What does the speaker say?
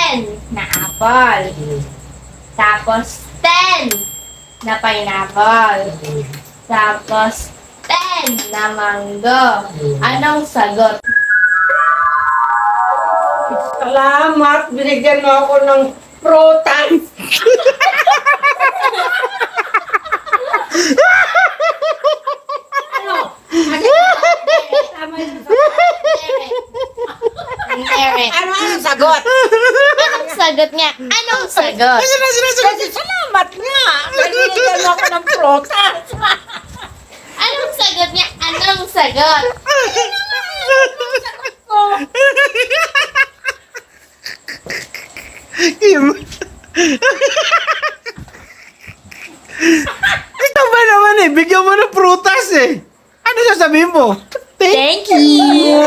10 na apple. Tapos 10 na pineapple. Tapos 10 na mango. Anong sagot? Salamat, binigyan mo ako ng prutas. Ano? Tama yung sagot. Ano ang sagot? Anong sagot niya? Anong sagot? Kasi salamat nga. Binigyan mo ako ng prutas. Anong sagot niya? Anong sagot? Kim. Ikaw ba naman eh? Bigyan mo ng prutas eh. Ano sasabihin mo? Thank you!